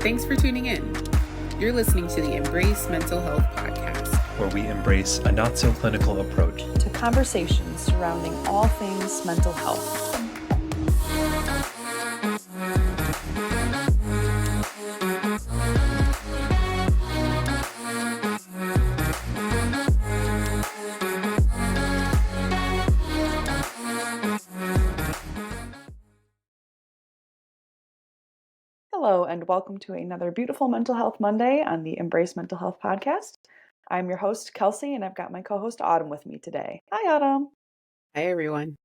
Thanks for tuning in. You're listening to the Embrace Mental Health podcast, where we embrace a not-so-clinical approach to conversations surrounding all things mental health. Hello, and welcome to another beautiful Mental Health Monday on the Embrace Mental Health podcast. I'm your host, Kelsey, and I've got my co-host, Autumn, with me today. Hi, Autumn. Hi, everyone.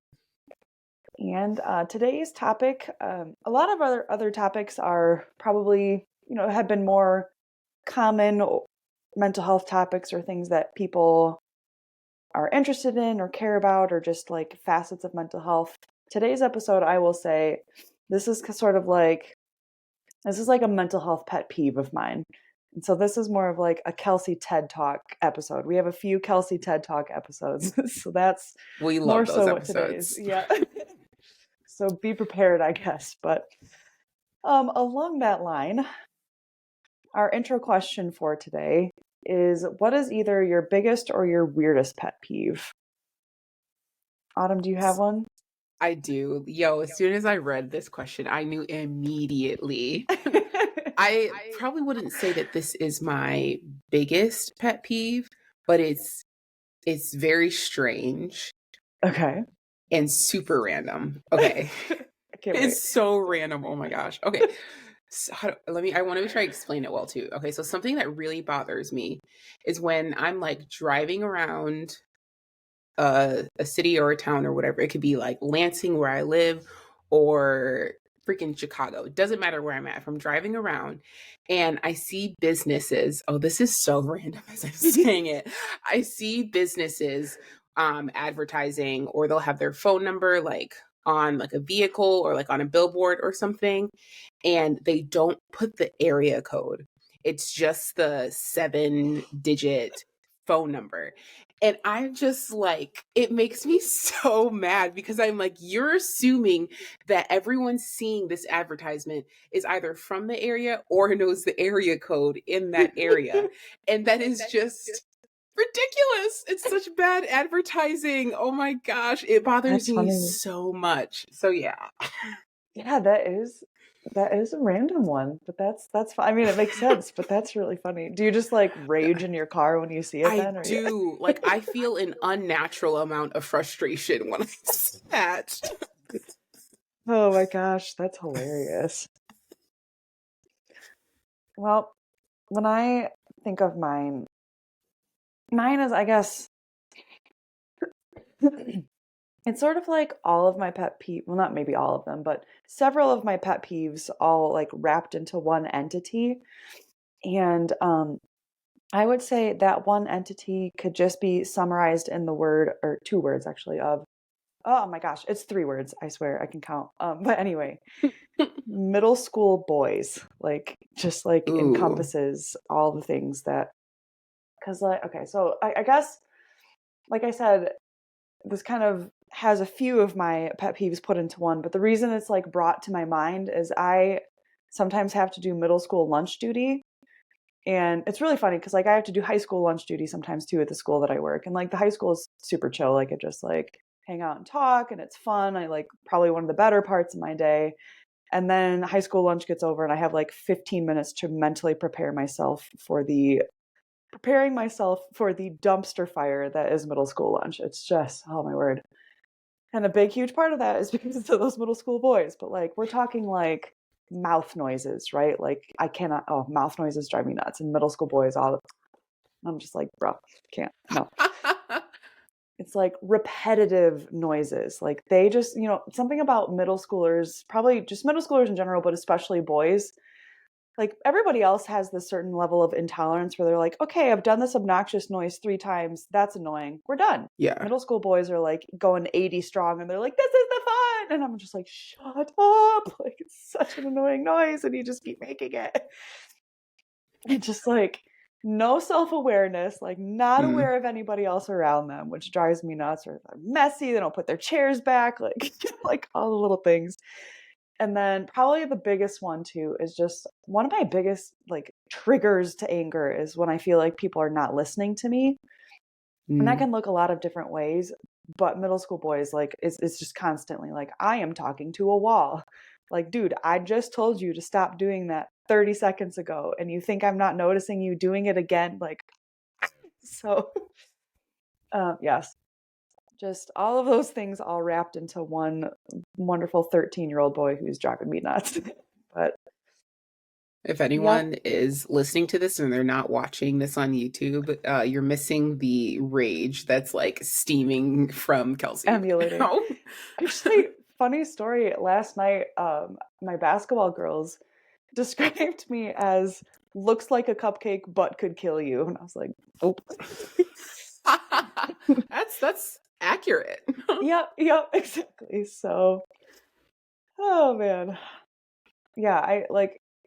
And today's topic, a lot of other topics are probably, have been more common mental health topics or things that people are interested in or care about, or just like facets of mental health. Today's episode, I will say, this is like a mental health pet peeve of mine. And so this is more of like a Kelsey TED Talk episode. We have a few Kelsey TED Talk episodes. So that's we love more those so episodes. What today's. Yeah. So be prepared, I guess. But along that line, our intro question for today is, what is either your biggest or your weirdest pet peeve? Autumn, do you have one? I do. As soon as I read this question, I knew immediately. I probably wouldn't say that this is my biggest pet peeve, but it's very strange. Okay. And super random. Okay. It's so random. Oh my gosh. Okay. So I want to make sure I explain it well too. Okay. So something that really bothers me is when I'm like driving around a city or a town or whatever. It could be like Lansing, where I live, or freaking Chicago. It doesn't matter where I'm at. If I'm driving around and I see businesses, oh, this is so random as I'm saying it. I see businesses advertising, or they'll have their phone number like on like a vehicle or like on a billboard or something, and they don't put the area code. It's just the 7-digit phone number. And I'm just like, it makes me so mad, because I'm like, you're assuming that everyone seeing this advertisement is either from the area or knows the area code in that area. And that is just ridiculous. It's such bad advertising. Oh my gosh. It bothers me so much. So yeah. Yeah, that is a random one, but that's fine. I mean, it makes sense, but that's really funny. Do you just like rage in your car when you see it then? I do. Like, I feel an unnatural amount of frustration when I see that. Oh my gosh, that's hilarious. Well, when I think of mine is, I guess, it's sort of like all of my pet peeves, well, not maybe all of them, but several of my pet peeves all like wrapped into one entity. And I would say that one entity could just be summarized in the word, or two words actually, of, oh my gosh, it's 3 words. I swear I can count. But anyway, middle school boys, like just like encompasses all the things that, because like, okay, so I guess, like I said, this kind of has a few of my pet peeves put into one, but the reason it's like brought to my mind is I sometimes have to do middle school lunch duty. And it's really funny because like I have to do high school lunch duty sometimes too at the school that I work. And like the high school is super chill. Like it just like hang out and talk, and it's fun. I like probably one of the better parts of my day. And then high school lunch gets over and I have like 15 minutes to mentally preparing myself for the dumpster fire that is middle school lunch. It's just, oh my word. And a big, huge part of that is because of those middle school boys. But like, we're talking like mouth noises, right? Like mouth noises drive me nuts. And middle school boys, I'm just like, bro, can't, no. It's like repetitive noises. Like they just, something about middle schoolers, probably just middle schoolers in general, but especially boys. Like everybody else has this certain level of intolerance where they're like, okay, I've done this obnoxious noise 3 times. That's annoying. We're done. Yeah. Middle school boys are like going 80 strong and they're like, this is the fun. And I'm just like, shut up. Like it's such an annoying noise and you just keep making it. And just like no self-awareness, like not aware of anybody else around them, which drives me nuts. Or they're messy. They don't put their chairs back. Like, like all the little things. And then probably the biggest one too is just one of my biggest like triggers to anger is when I feel like people are not listening to me. And that can look a lot of different ways, but middle school boys, like, it's just constantly like, I am talking to a wall. Like, dude, I just told you to stop doing that 30 seconds ago, and you think I'm not noticing you doing it again? Like, so, yes, just all of those things all wrapped into one wonderful 13-year-old boy who's driving me nuts. But if anyone is listening to this and they're not watching this on YouTube, you're missing the rage that's like steaming from Kelsey. Emulating. Actually, funny story. Last night, my basketball girls described me as looks like a cupcake but could kill you, and I was like, oh. that's accurate. Yep, exactly. So, oh man, yeah,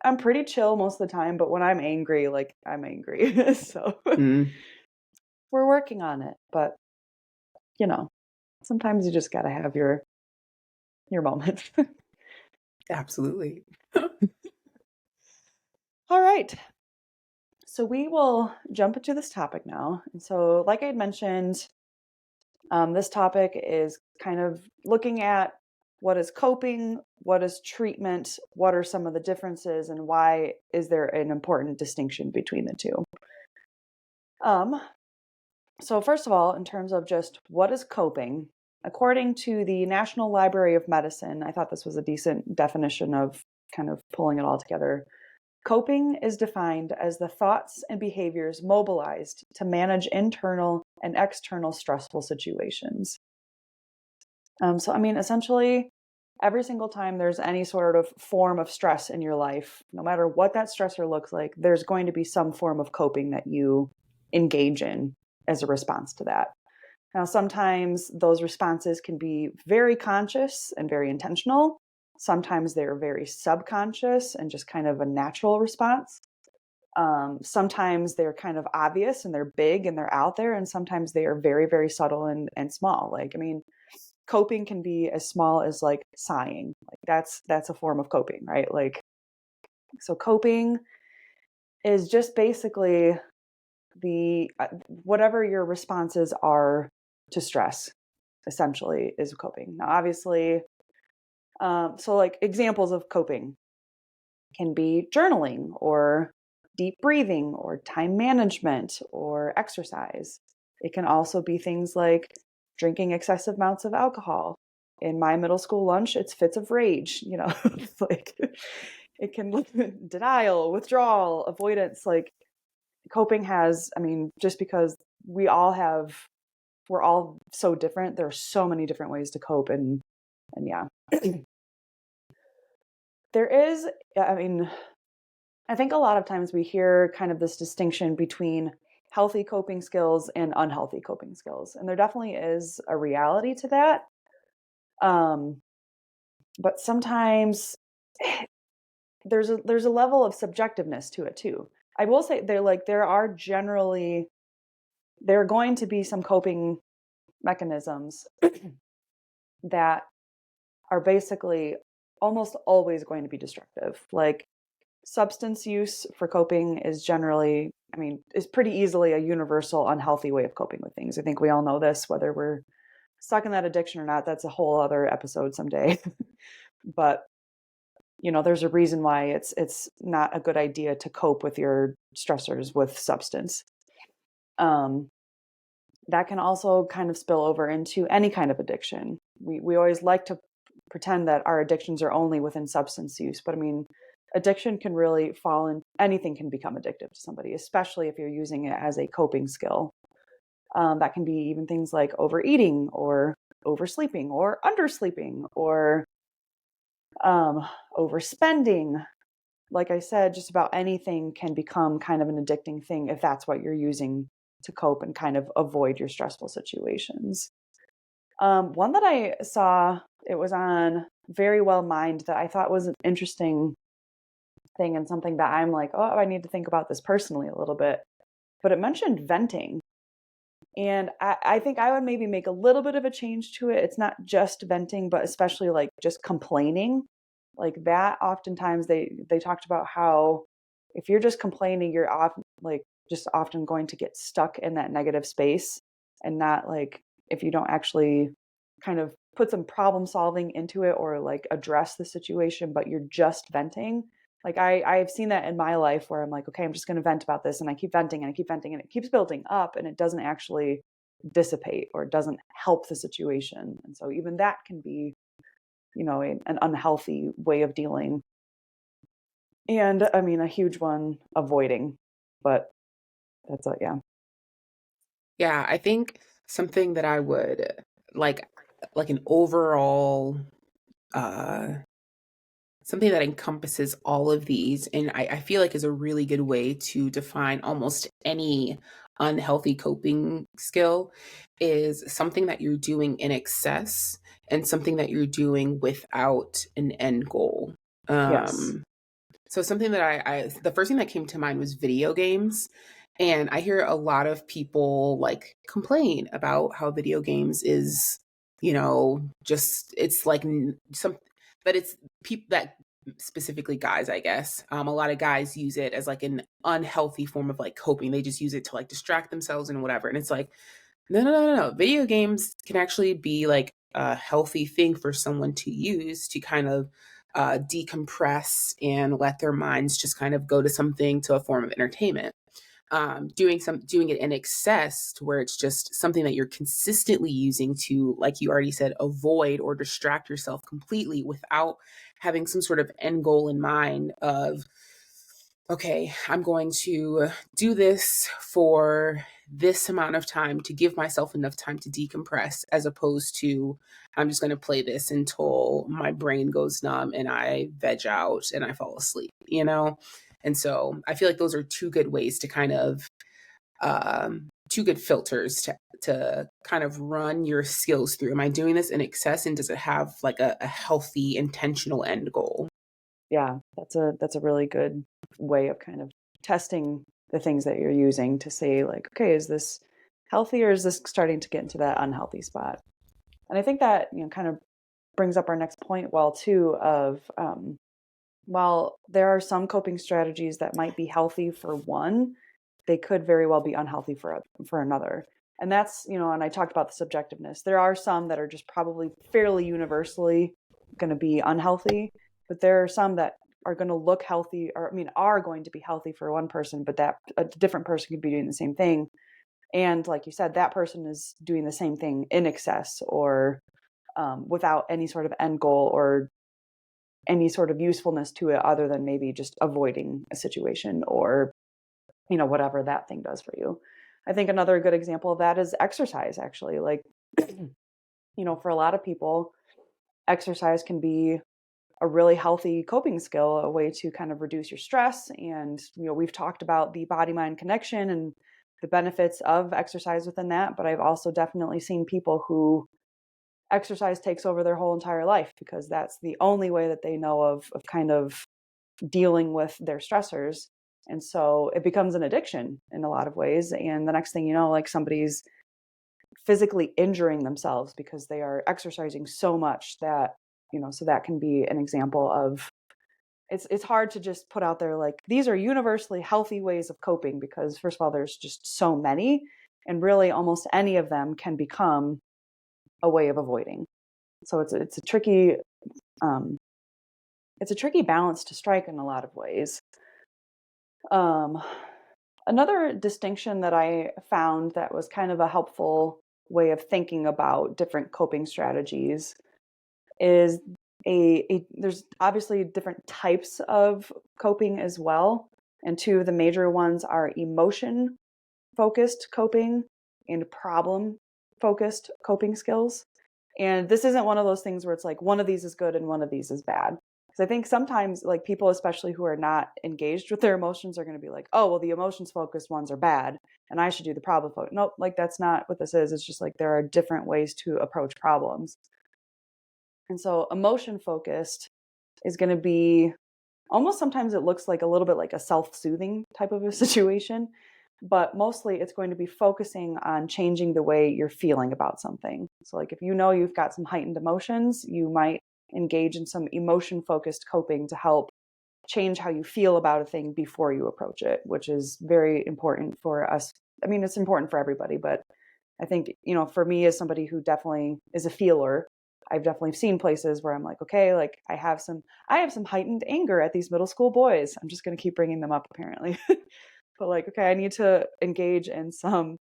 I'm pretty chill most of the time, but when I'm angry, like, I'm angry. So we're working on it, but sometimes you just gotta have your moments. Absolutely. All right. So we will jump into this topic now. And so, like I had mentioned, this topic is kind of looking at what is coping, what is treatment, what are some of the differences, and why is there an important distinction between the two. So first of all, in terms of just what is coping, according to the National Library of Medicine, I thought this was a decent definition of kind of pulling it all together. Coping is defined as the thoughts and behaviors mobilized to manage internal and external stressful situations. So, I mean, essentially, every single time there's any sort of form of stress in your life, no matter what that stressor looks like, there's going to be some form of coping that you engage in as a response to that. Now, sometimes those responses can be very conscious and very intentional. Sometimes they're very subconscious and just kind of a natural response. Sometimes they're kind of obvious and they're big and they're out there. And sometimes they are very, very subtle and small. Like, I mean, coping can be as small as like sighing. Like that's a form of coping, right? Like, so coping is just basically the whatever your responses are to stress, essentially, is coping. Now, obviously, so like examples of coping can be journaling or deep breathing or time management or exercise. It can also be things like drinking excessive amounts of alcohol. In my middle school lunch, it's fits of rage, It's like it can denial, withdrawal, avoidance. Like, coping has, I mean, just because we're all so different, there are so many different ways to cope, and yeah. There is, I mean, I think a lot of times we hear kind of this distinction between healthy coping skills and unhealthy coping skills. And there definitely is a reality to that. But sometimes there's a level of subjectiveness to it too. I will say there are going to be some coping mechanisms that are basically almost always going to be destructive. Like, substance use for coping is generally, I mean, is pretty easily a universal unhealthy way of coping with things. I think we all know this, whether we're stuck in that addiction or not. That's a whole other episode someday. But there's a reason why it's not a good idea to cope with your stressors with substance. That can also kind of spill over into any kind of addiction. We always like to pretend that our addictions are only within substance use, but I mean, addiction can really fall in, anything can become addictive to somebody, especially if you're using it as a coping skill. That can be even things like overeating or oversleeping or undersleeping or overspending. Like I said, just about anything can become kind of an addicting thing if that's what you're using to cope and kind of avoid your stressful situations. One that I saw, it was on Very Well Mind, that I thought was an interesting thing and something that I'm like, oh, I need to think about this personally a little bit. But it mentioned venting. And I think I would maybe make a little bit of a change to it. It's not just venting, but especially like just complaining. like that, oftentimes they talked about how if you're just complaining, you're just often going to get stuck in that negative space, and not like, if you don't actually kind of put some problem solving into it or like address the situation, but you're just venting. Like I've seen that in my life where I'm like, okay, I'm just going to vent about this, and I keep venting and I keep venting, and it keeps building up, and it doesn't actually dissipate or it doesn't help the situation. And so even that can be, an unhealthy way of dealing. And I mean, a huge one, avoiding, but that's yeah. Yeah, I think something that I would like an overall uh something that encompasses all of these, and I feel like is a really good way to define almost any unhealthy coping skill, is something that you're doing in excess and something that you're doing without an end goal. Yes. So something that the first thing that came to mind was video games. And I hear a lot of people like complain about how video games is, just it's like some, but it's people that specifically guys, I guess. A lot of guys use it as like an unhealthy form of like coping. They just use it to like distract themselves and whatever. And it's like, no, no, no, no, no. Video games can actually be like a healthy thing for someone to use to kind of decompress and let their minds just kind of go to a form of entertainment. Doing it in excess to where it's just something that you're consistently using to, like you already said, avoid or distract yourself completely without having some sort of end goal in mind of, okay, I'm going to do this for this amount of time to give myself enough time to decompress, as opposed to I'm just going to play this until my brain goes numb and I veg out and I fall asleep. And so I feel like those are two good ways to kind of, two good filters to kind of run your skills through. Am I doing this in excess, and does it have like a healthy, intentional end goal? Yeah, that's a really good way of kind of testing the things that you're using to say like, okay, is this healthy or is this starting to get into that unhealthy spot? And I think that, kind of brings up our next point well too of while there are some coping strategies that might be healthy for one, they could very well be unhealthy for another. And that's, and I talked about the subjectiveness. There are some that are just probably fairly universally going to be unhealthy, but there are some that are going to look healthy, or I mean, are going to be healthy for one person, but that a different person could be doing the same thing. And like you said, that person is doing the same thing in excess or without any sort of end goal or any sort of usefulness to it other than maybe just avoiding a situation or, whatever that thing does for you. I think another good example of that is exercise, actually. Like, for a lot of people, exercise can be a really healthy coping skill, a way to kind of reduce your stress. And, we've talked about the body mind connection and the benefits of exercise within that. But I've also definitely seen people who exercise takes over their whole entire life because that's the only way that they know of kind of dealing with their stressors. And so it becomes an addiction in a lot of ways. And the next thing you know, like somebody's physically injuring themselves because they are exercising so much that, so that can be an example of it's hard to just put out there like these are universally healthy ways of coping, because first of all, there's just so many, and really almost any of them can become a way of avoiding. So it's a tricky balance to strike in a lot of ways. Another distinction that I found that was kind of a helpful way of thinking about different coping strategies is there's obviously different types of coping as well. And two of the major ones are emotion focused coping and problem focused coping skills. And this isn't one of those things where it's like one of these is good and one of these is bad. Because I think sometimes like people, especially who are not engaged with their emotions, are going to be like, oh, well, the emotions focused ones are bad and I should do the problem focused. Nope, like that's not what this is. It's just like there are different ways to approach problems. And so emotion focused is going to be almost, sometimes it looks like a little bit like a self-soothing type of a situation, but mostly it's going to be focusing on changing the way you're feeling about something. So like if you've got some heightened emotions, you might engage in some emotion focused coping to help change how you feel about a thing before you approach it, which is very important for us. I mean, it's important for everybody, but I think, for me as somebody who definitely is a feeler, I've definitely seen places where I'm like, okay, like I have some heightened anger at these middle school boys. I'm just going to keep bringing them up apparently. But like, okay, I need to engage in some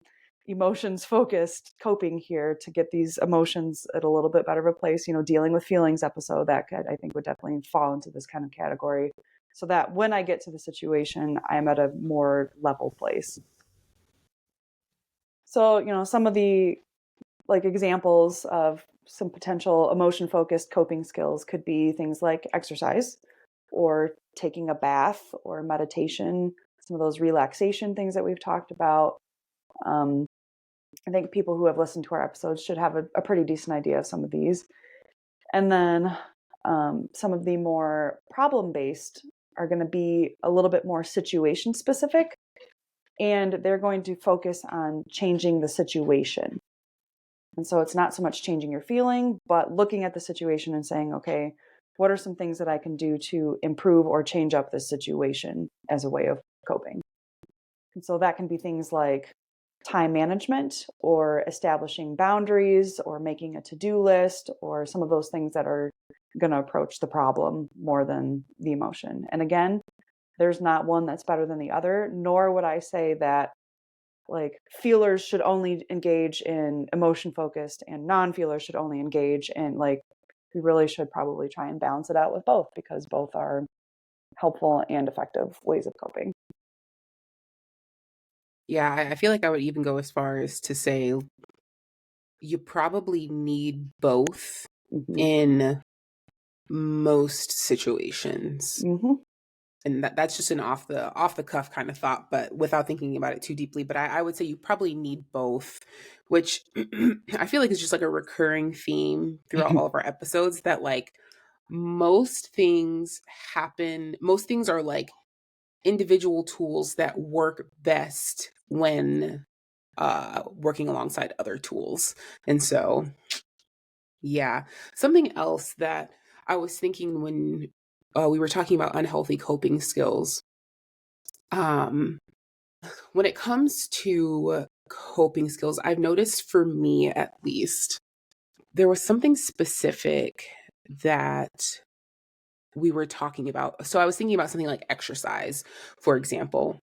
emotions focused coping here to get these emotions at a little bit better of a place. Dealing with feelings episode, that I think would definitely fall into this kind of category, so that when I get to the situation, I'm at a more level place. So, some of the like examples of some potential emotion focused coping skills could be things like exercise or taking a bath or meditation, some of those relaxation things that we've talked about. I think people who have listened to our episodes should have a pretty decent idea of some of these. And then some of the more problem-based are going to be a little bit more situation specific, and they're going to focus on changing the situation. And so it's not so much changing your feeling, but looking at the situation and saying, okay, what are some things that I can do to improve or change up this situation as a way of coping? And so that can be things like time management or establishing boundaries or making a to-do list or some of those things that are going to approach the problem more than the emotion. And again, there's not one that's better than the other, nor would I say that like feelers should only engage in emotion focused and non-feelers should only engage in, like, we really should probably try and balance it out with both, because both are helpful and effective ways of coping. Yeah, I feel like I would even go as far as to say you probably need both in most situations. And that's just an off the cuff kind of thought, but without thinking about it too deeply. But I would say you probably need both, which I feel like is just like a recurring theme throughout all of our episodes, that like most things are like individual tools that work best when working alongside other tools. And so, yeah. Something else that I was thinking when we were talking about unhealthy coping skills, when it comes to coping skills, I've noticed, for me at least, there was something specific that we were talking about. So I was thinking about something like exercise, for example,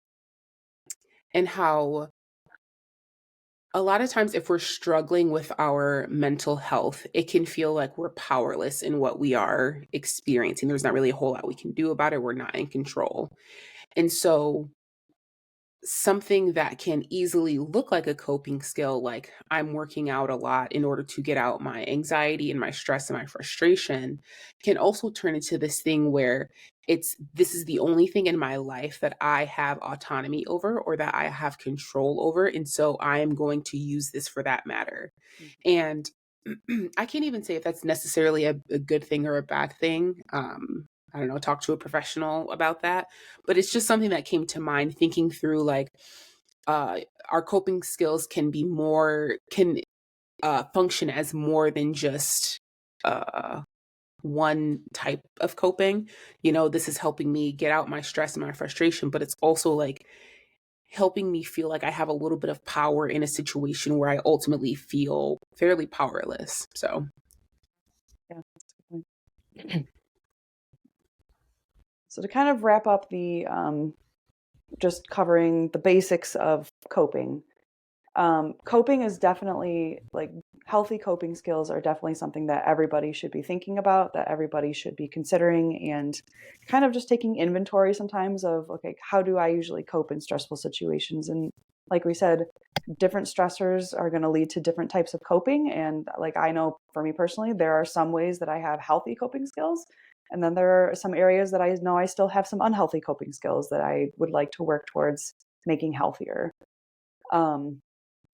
and how a lot of times if we're struggling with our mental health, it can feel like we're powerless in what we are experiencing. There's not really a whole lot we can do about it. We're not in control. And so something that can easily look like a coping skill, like I'm working out a lot in order to get out my anxiety and my stress and my frustration, can also turn into this thing where this is the only thing in my life that I have autonomy over or that I have control over. And so I am going to use this for that matter. And I can't even say if that's necessarily a good thing or a bad thing. I don't know, talk to a professional about that. But it's just something that came to mind thinking through, like, our coping skills can function as more than just one type of coping. This is helping me get out my stress and my frustration, but it's also like helping me feel like I have a little bit of power in a situation where I ultimately feel fairly powerless. So, yeah. So to kind of wrap up the just covering the basics of coping. Coping is definitely, like, healthy coping skills are definitely something that everybody should be thinking about, that everybody should be considering, and kind of just taking inventory sometimes of, okay, how do I usually cope in stressful situations? And like we said, different stressors are going to lead to different types of coping. And like, I know for me personally, there are some ways that I have healthy coping skills. And then there are some areas that I know I still have some unhealthy coping skills that I would like to work towards making healthier.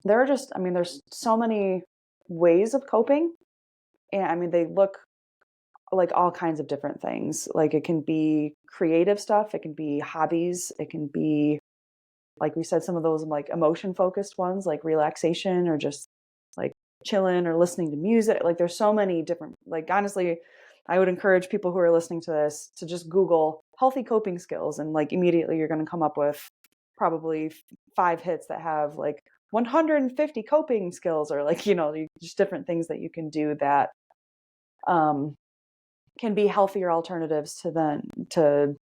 There's so many ways of coping. And I mean, they look like all kinds of different things. Like, it can be creative stuff, it can be hobbies, it can be, like we said, some of those like emotion focused ones, like relaxation or just like chilling or listening to music. Like, there's so many different, like, honestly, I would encourage people who are listening to this to just Google healthy coping skills, and like immediately you're going to come up with probably 5 hits that have like 150 coping skills, or like, just different things that you can do that can be healthier alternatives to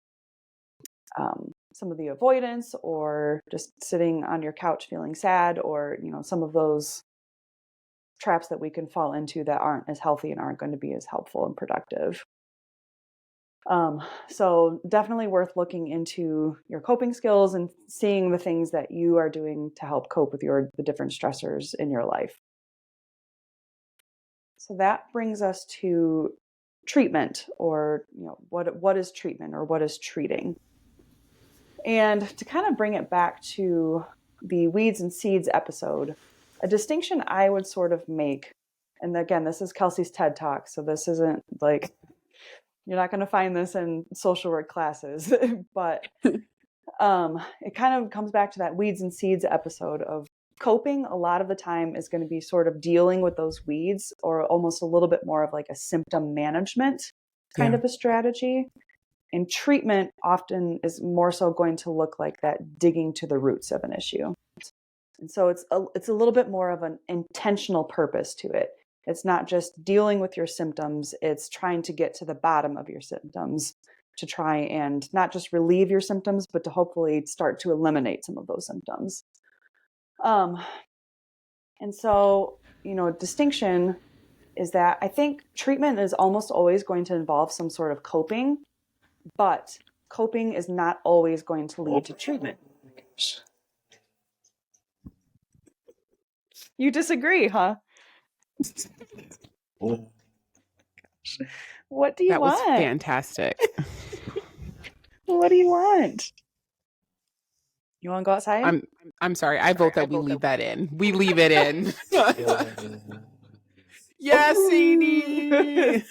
some of the avoidance, or just sitting on your couch feeling sad, or some of those traps that we can fall into that aren't as healthy and aren't going to be as helpful and productive. So definitely worth looking into your coping skills and seeing the things that you are doing to help cope with the different stressors in your life. So that brings us to treatment, or what is treatment, or what is treating? And to kind of bring it back to the weeds and seeds episode, a distinction I would sort of make, and again, this is Kelsey's TED Talk, so this isn't like, you're not going to find this in social work classes, but it kind of comes back to that weeds and seeds episode of coping. A lot of the time is going to be sort of dealing with those weeds, or almost a little bit more of like a symptom management kind of a strategy. And treatment often is more so going to look like that digging to the roots of an issue. And so it's a little bit more of an intentional purpose to it. It's not just dealing with your symptoms, it's trying to get to the bottom of your symptoms, to try and not just relieve your symptoms, but to hopefully start to eliminate some of those symptoms. And so, distinction is that I think treatment is almost always going to involve some sort of coping, but coping is not always going to lead to treatment. You disagree, huh? What do you want? That was fantastic. What do you want? You want to go outside? I'm sorry. I vote that we leave that in. We leave it in. Yes, Sadie.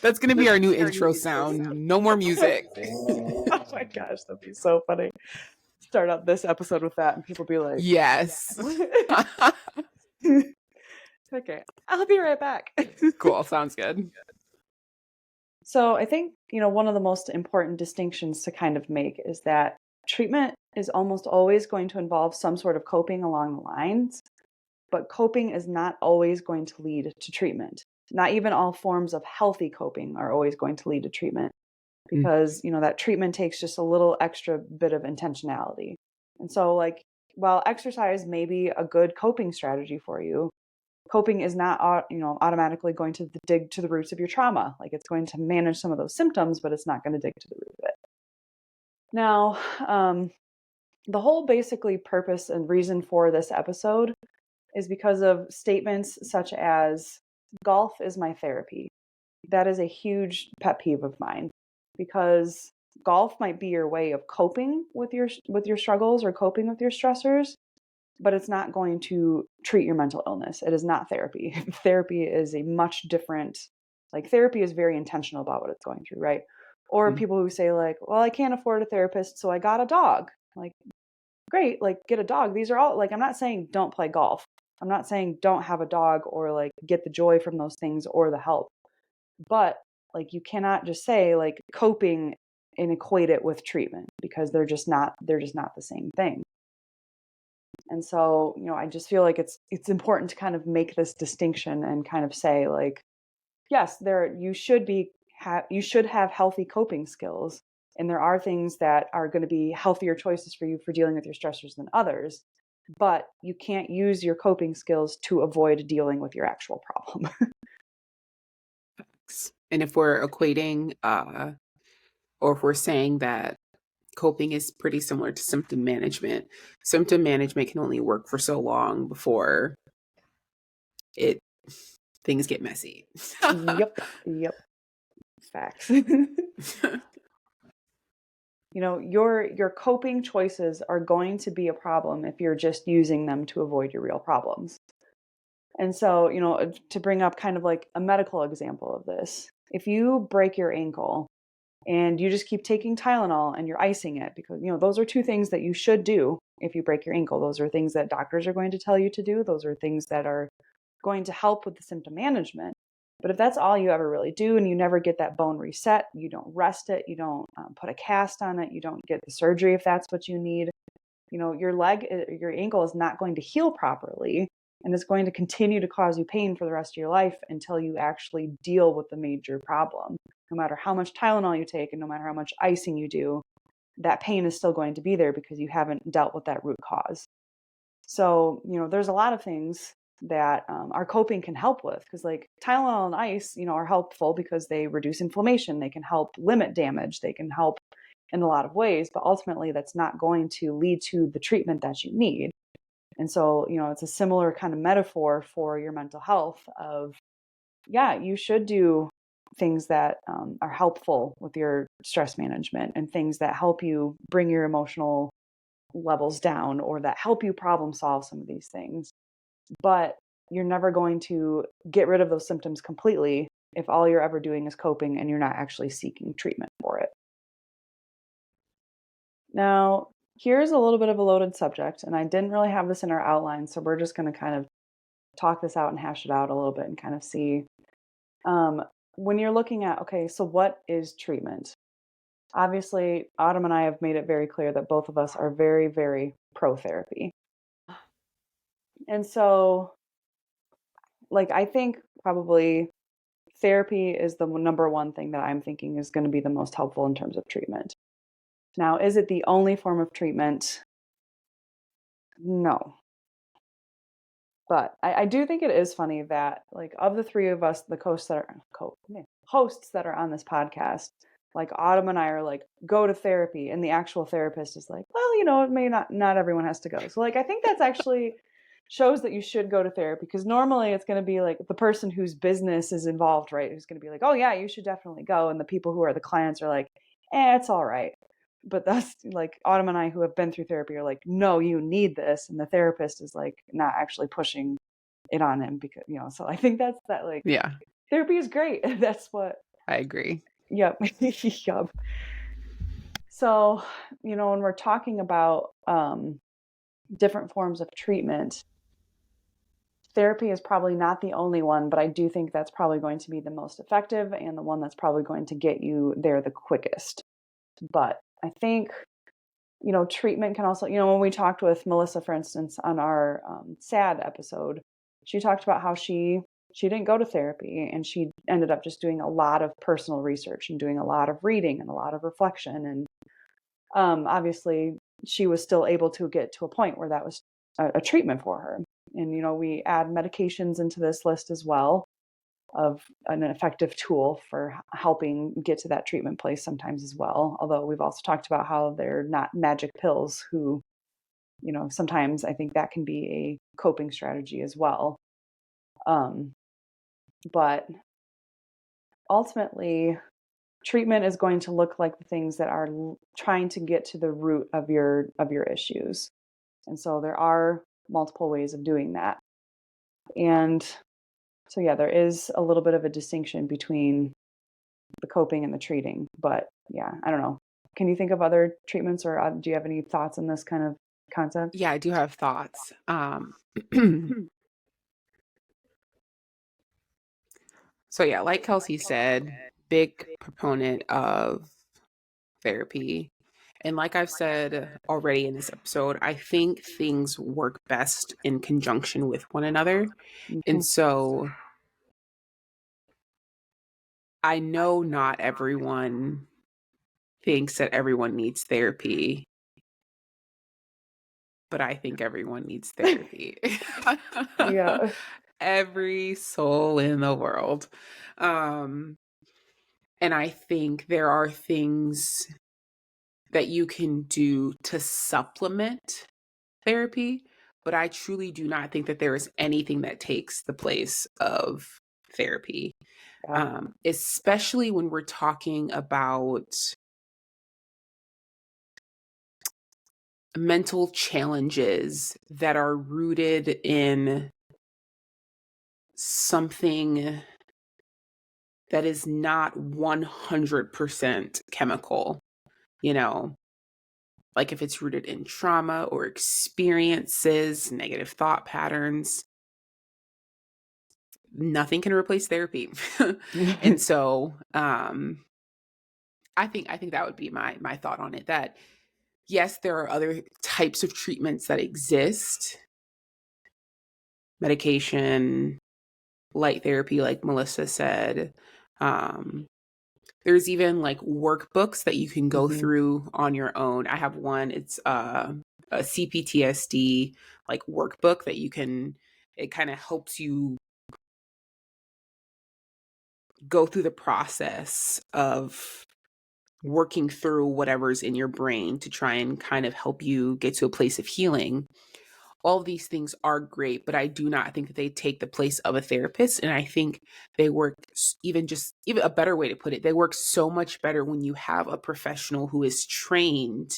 That's going to be our new intro sound. No more music. Oh my gosh, that'd be so funny. Start out this episode with that and people be like, yes. Okay, I'll be right back. Cool. Sounds good. So I think, one of the most important distinctions to kind of make is that treatment is almost always going to involve some sort of coping along the lines, but coping is not always going to lead to treatment. Not even all forms of healthy coping are always going to lead to treatment, because, that treatment takes just a little extra bit of intentionality. And so, like, while exercise may be a good coping strategy for you, coping is not, automatically going to dig to the roots of your trauma. Like, it's going to manage some of those symptoms, but it's not going to dig to the root of it. Now, the whole basically purpose and reason for this episode is because of statements such as, golf is my therapy. That is a huge pet peeve of mine, because golf might be your way of coping with your struggles or coping with your stressors, but it's not going to treat your mental illness. It is not therapy. Therapy is a much different, therapy is very intentional about what it's going through, right? Or people who say like, well, I can't afford a therapist, so I got a dog. Like, great, get a dog. These are all, I'm not saying don't play golf. I'm not saying don't have a dog, or get the joy from those things or the help. But you cannot just say coping and equate it with treatment, because they're just not the same thing. And so, I just feel like it's important to kind of make this distinction and kind of say yes, you should have healthy coping skills, and there are things that are going to be healthier choices for you for dealing with your stressors than others, but you can't use your coping skills to avoid dealing with your actual problem. And if we're equating, or if we're saying that coping is pretty similar to symptom management can only work for so long before things get messy. Yep. Facts. Your coping choices are going to be a problem if you're just using them to avoid your real problems. And so, to bring up kind of like a medical example of this, if you break your ankle and you just keep taking Tylenol and you're icing it, because, those are two things that you should do if you break your ankle. Those are things that doctors are going to tell you to do. Those are things that are going to help with the symptom management. But if that's all you ever really do and you never get that bone reset, you don't rest it, you don't put a cast on it, you don't get the surgery if that's what you need, your leg, your ankle is not going to heal properly, and it's going to continue to cause you pain for the rest of your life until you actually deal with the major problem. No matter how much Tylenol you take and no matter how much icing you do, that pain is still going to be there because you haven't dealt with that root cause. So, there's a lot of things that our coping can help with, because like Tylenol and ice, are helpful because they reduce inflammation. They can help limit damage. They can help in a lot of ways, but ultimately that's not going to lead to the treatment that you need. And so, it's a similar kind of metaphor for your mental health of, yeah, you should do things that are helpful with your stress management and things that help you bring your emotional levels down or that help you problem solve some of these things. But you're never going to get rid of those symptoms completely if all you're ever doing is coping and you're not actually seeking treatment for it. Now, here's a little bit of a loaded subject, and I didn't really have this in our outline, so we're just going to kind of talk this out and hash it out a little bit and kind of see. When you're looking at, okay, so what is treatment? Obviously, Autumn and I have made it very clear that both of us are very, very pro therapy. And so, like, I think probably therapy is the number one thing that I'm thinking is going to be the most helpful in terms of treatment. Now, is it the only form of treatment? No. But I do think it is funny that, like, of the three of us, the hosts that are on this podcast, like Autumn and I are like, go to therapy, and the actual therapist is like, well, it may not everyone has to go. So like, I think that's actually shows that you should go to therapy, because normally it's going to be like the person whose business is involved, right? Who's going to be like, oh yeah, you should definitely go. And the people who are the clients are like, it's all right. But that's like Autumn and I, who have been through therapy, are like, no, you need this. And the therapist is like not actually pushing it on him because, so I think that's that, like, yeah, therapy is great. That's what I agree. Yep. Yep. So, when we're talking about different forms of treatment, therapy is probably not the only one, but I do think that's probably going to be the most effective and the one that's probably going to get you there the quickest. But I think, treatment can also, when we talked with Melissa, for instance, on our SAD episode, she talked about how she didn't go to therapy, and she ended up just doing a lot of personal research and doing a lot of reading and a lot of reflection. And obviously she was still able to get to a point where that was a treatment for her. And, we add medications into this list as well of an effective tool for helping get to that treatment place sometimes as well. Although we've also talked about how they're not magic pills, who, sometimes I think that can be a coping strategy as well. But ultimately, treatment is going to look like the things that are trying to get to the root of your issues. And so there are multiple ways of doing that. And so, yeah, there is a little bit of a distinction between the coping and the treating. But yeah, I don't know. Can you think of other treatments, or do you have any thoughts on this kind of concept? Yeah, I do have thoughts. So yeah, like Kelsey said, big proponent of therapy. And like I've said already in this episode, I think things work best in conjunction with one another. And so I know not everyone thinks that everyone needs therapy, but I think everyone needs therapy. Yeah. Every soul in the world. And I think there are things that you can do to supplement therapy, but I truly do not think that there is anything that takes the place of therapy. Especially when we're talking about mental challenges that are rooted in something that is not 100% chemical, like if it's rooted in trauma or experiences, negative thought patterns. nothing can replace therapy. And so I think that would be my thought on it, that yes, there are other types of treatments that exist, medication, light therapy, like Melissa said. There's even like workbooks that you can go through on your own. I have one. It's a CPTSD like workbook that you can, it kind of helps you go through the process of working through whatever's in your brain to try and kind of help you get to a place of healing. All of these things are great, but I do not think that they take the place of a therapist. And I think they work, even a better way to put it, they work so much better when you have a professional who is trained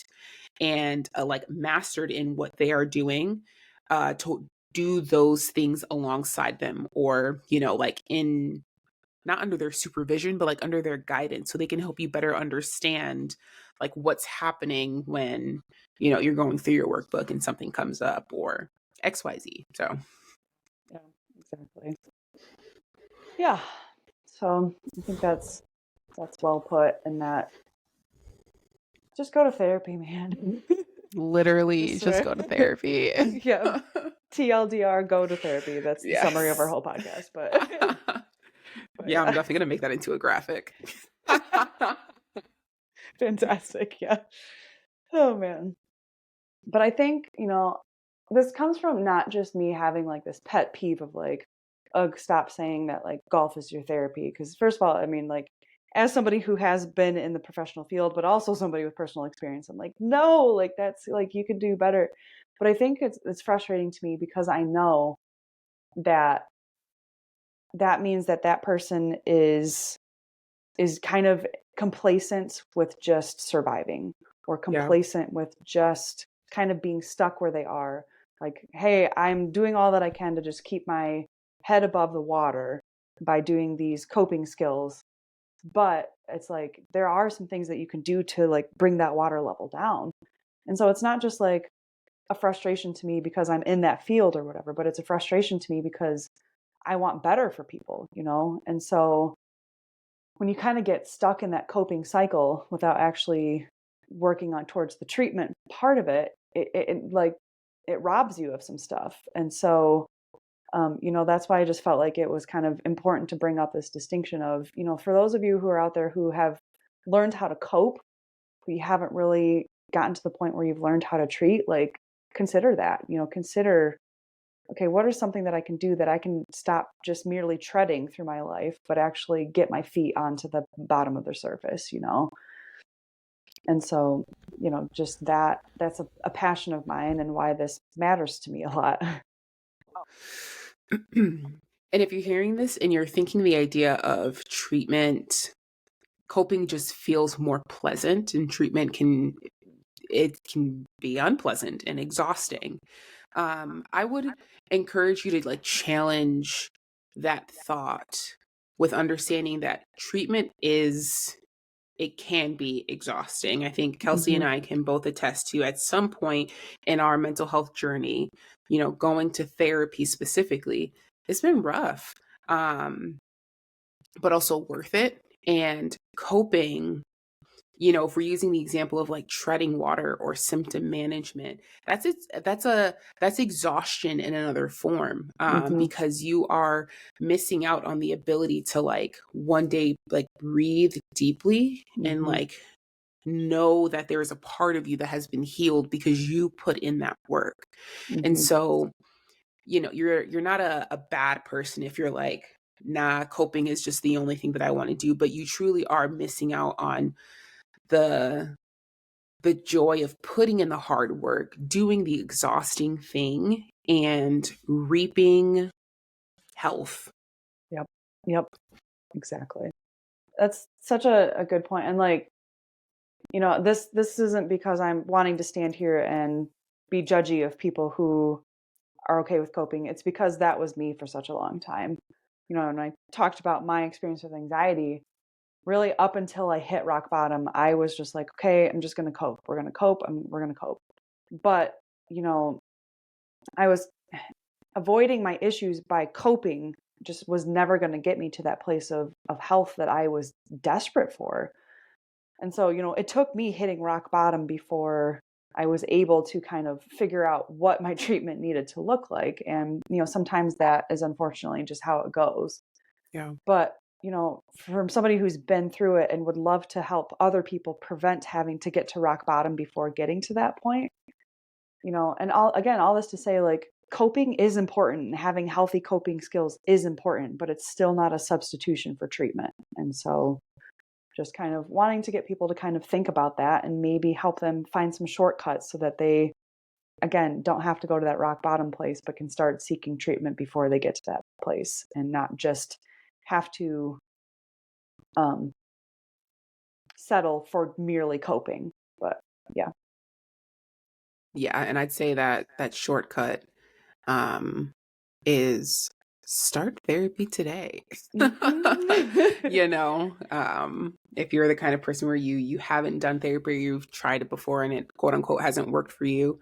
and like mastered in what they are doing, to do those things alongside them, or, like in, not under their supervision, but like under their guidance, so they can help you better understand like what's happening when, you're going through your workbook and something comes up or XYZ. So yeah, exactly. Yeah. So I think that's well put, and that just go to therapy, man. Literally just go to therapy. Yeah. TLDR, go to therapy. That's the summary of our whole podcast. But yeah, I'm definitely going to make that into a graphic. Fantastic. Yeah. Oh, man. But I think, this comes from not just me having like this pet peeve of like, ugh, stop saying that like golf is your therapy. Because first of all, I mean, like, as somebody who has been in the professional field, but also somebody with personal experience, I'm like, no, like that's like, you could do better. But I think it's frustrating to me because I know that means that person is kind of complacent with just surviving, or complacent with just kind of being stuck where they are. Like, hey, I'm doing all that I can to just keep my head above the water by doing these coping skills. But it's like, there are some things that you can do to like bring that water level down. And so it's not just like a frustration to me because I'm in that field or whatever, but it's a frustration to me because I want better for people, And so when you kind of get stuck in that coping cycle without actually working on towards the treatment part of it, it robs you of some stuff. And so, that's why I just felt like it was kind of important to bring up this distinction of, for those of you who are out there who have learned how to cope, who you haven't really gotten to the point where you've learned how to treat, like, consider that, consider, okay, what is something that I can do that I can stop just merely treading through my life, but actually get my feet onto the bottom of the surface, And so, just that's a passion of mine and why this matters to me a lot. And if you're hearing this and you're thinking the idea of treatment, coping just feels more pleasant, and treatment can be unpleasant and exhausting. I would encourage you to like challenge that thought with understanding that treatment it can be exhausting. I think Kelsey and I can both attest to, at some point in our mental health journey, going to therapy specifically, it's been rough, but also worth it. And coping, if we're using the example of like treading water or symptom management, that's exhaustion in another form, because you are missing out on the ability to like one day like breathe deeply and like know that there is a part of you that has been healed because you put in that work. And so, you're not a bad person if you're like, nah, coping is just the only thing that I want to do, but you truly are missing out on the joy of putting in the hard work, doing the exhausting thing, and reaping health. Yep. Exactly. That's such a good point. And like, this isn't because I'm wanting to stand here and be judgy of people who are okay with coping. It's because that was me for such a long time. And I talked about my experience with anxiety, really up until I hit rock bottom, I was just like, okay, I'm just going to cope. We're going to cope. We're going to cope. But, I was avoiding my issues by coping just was never going to get me to that place of health that I was desperate for. And so, it took me hitting rock bottom before I was able to kind of figure out what my treatment needed to look like. And, sometimes that is unfortunately just how it goes. Yeah. But, from somebody who's been through it and would love to help other people prevent having to get to rock bottom before getting to that point, and all this to say, like, coping is important and having healthy coping skills is important, but it's still not a substitution for treatment. And so just kind of wanting to get people to kind of think about that and maybe help them find some shortcuts so that they, again, don't have to go to that rock bottom place, but can start seeking treatment before they get to that place and not just have to settle for merely coping. But yeah. Yeah. And I'd say that shortcut is start therapy today. If you're the kind of person where you haven't done therapy, you've tried it before and it quote unquote hasn't worked for you,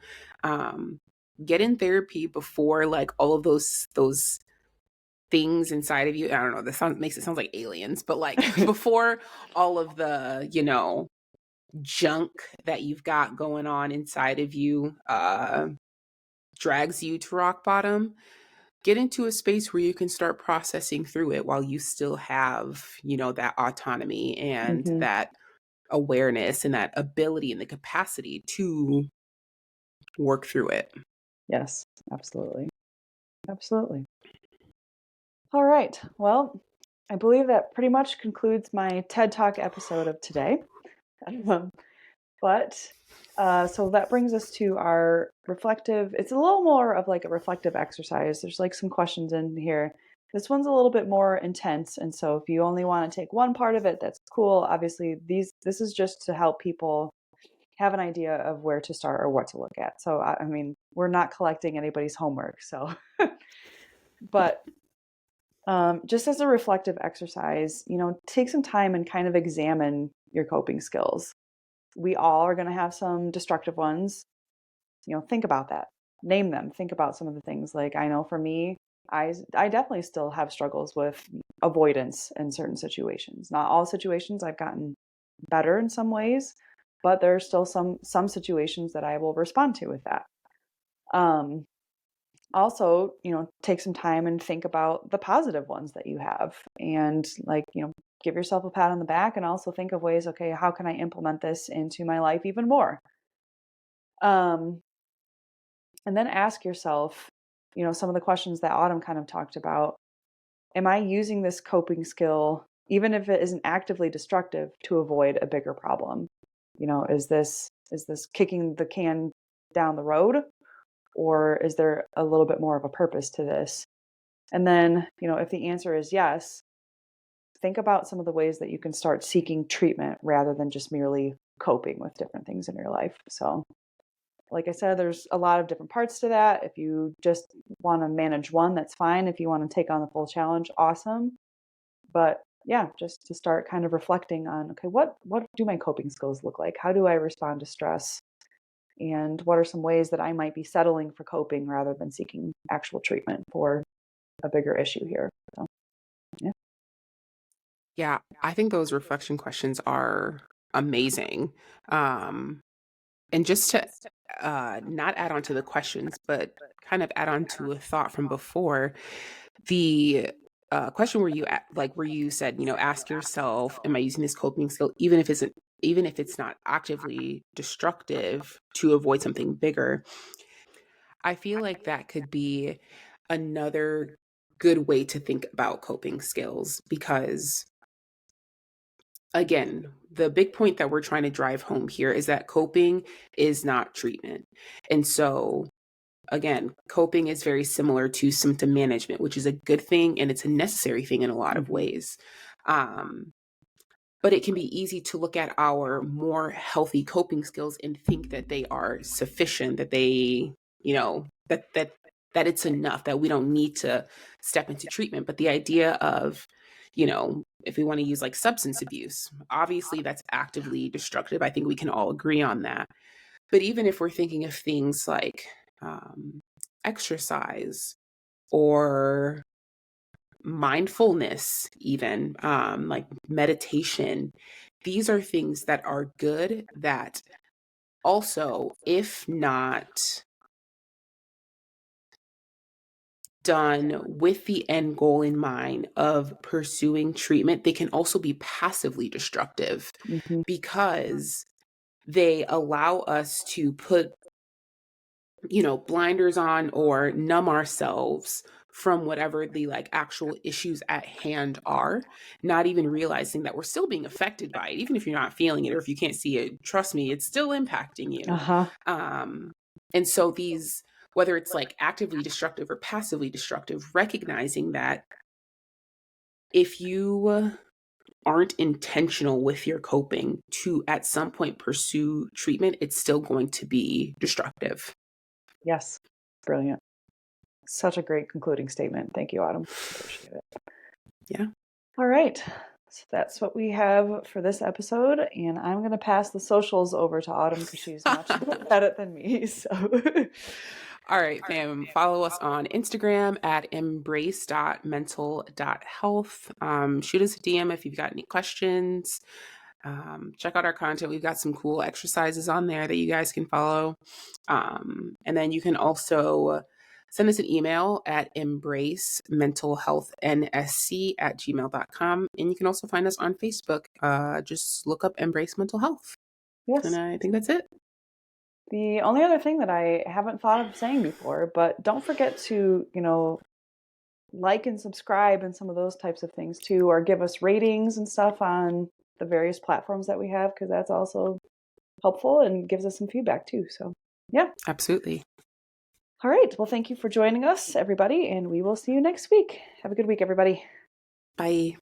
get in therapy before like all of those things inside of you. I don't know, this makes it sound like aliens, but like before all of the, junk that you've got going on inside of you drags you to rock bottom, get into a space where you can start processing through it while you still have, that autonomy and that awareness and that ability and the capacity to work through it. Yes, absolutely. Absolutely. All right. Well, I believe that pretty much concludes my TED Talk episode of today. So that brings us to our reflective. It's a little more of like a reflective exercise. There's like some questions in here. This one's a little bit more intense. And so if you only want to take one part of it, that's cool. Obviously, this is just to help people have an idea of where to start or what to look at. So, I mean, we're not collecting anybody's homework. So, but just as a reflective exercise, take some time and kind of examine your coping skills. We all are going to have some destructive ones. Think about that. Name them. Think about some of the things. Like, I know for me, I definitely still have struggles with avoidance in certain situations. Not all situations. I've gotten better in some ways, but there are still some situations that I will respond to with that. Also, take some time and think about the positive ones that you have, and like, give yourself a pat on the back, and also think of ways, okay, how can I implement this into my life even more? And then ask yourself, some of the questions that Autumn kind of talked about. Am I using this coping skill, even if it isn't actively destructive, to avoid a bigger problem? Is this kicking the can down the road? Or is there a little bit more of a purpose to this? And then, if the answer is yes, think about some of the ways that you can start seeking treatment rather than just merely coping with different things in your life. So, like I said, there's a lot of different parts to that. If you just want to manage one, that's fine. If you want to take on the full challenge, awesome. But yeah, just to start kind of reflecting on, okay, what do my coping skills look like? How do I respond to stress? And what are some ways that I might be settling for coping rather than seeking actual treatment for a bigger issue here? So, yeah. Yeah, I think those reflection questions are amazing. And just to not add on to the questions, but kind of add on to a thought from before, the question where you said, ask yourself, am I using this coping skill, even if it's not actively destructive, to avoid something bigger? I feel like that could be another good way to think about coping skills, because again, the big point that we're trying to drive home here is that coping is not treatment. And so again, coping is very similar to symptom management, which is a good thing and it's a necessary thing in a lot of ways. But it can be easy to look at our more healthy coping skills and think that they are sufficient, that they, that it's enough, that we don't need to step into treatment. But the idea of, if we want to use like substance abuse, obviously that's actively destructive. I think we can all agree on that. But even if we're thinking of things like exercise or mindfulness, even like meditation. These are things that are good that also, if not done with the end goal in mind of pursuing treatment, they can also be passively destructive because they allow us to put, blinders on or numb ourselves from whatever the like actual issues at hand are, not even realizing that we're still being affected by it, even if you're not feeling it or if you can't see it. Trust me, it's still impacting you. And so these, whether it's like actively destructive or passively destructive, recognizing that if you aren't intentional with your coping to at some point pursue treatment, it's still going to be destructive. Yes. Brilliant. Such a great concluding statement. Thank you, Autumn. Appreciate it. Yeah. All right. So that's what we have for this episode. And I'm going to pass the socials over to Autumn because she's much better at it than me. So, all right, fam. Follow us on Instagram at embrace.mental.health. Shoot us a DM if you've got any questions. Check out our content. We've got some cool exercises on there that you guys can follow. And then you can also send us an email at embracementalhealthnsc@gmail.com. And you can also find us on Facebook. Just look up Embrace Mental Health. Yes. And I think that's it. The only other thing that I haven't thought of saying before, but don't forget to, like and subscribe and some of those types of things too, or give us ratings and stuff on the various platforms that we have, because that's also helpful and gives us some feedback too. So, yeah. Absolutely. All right. Well, thank you for joining us, everybody, and we will see you next week. Have a good week, everybody. Bye.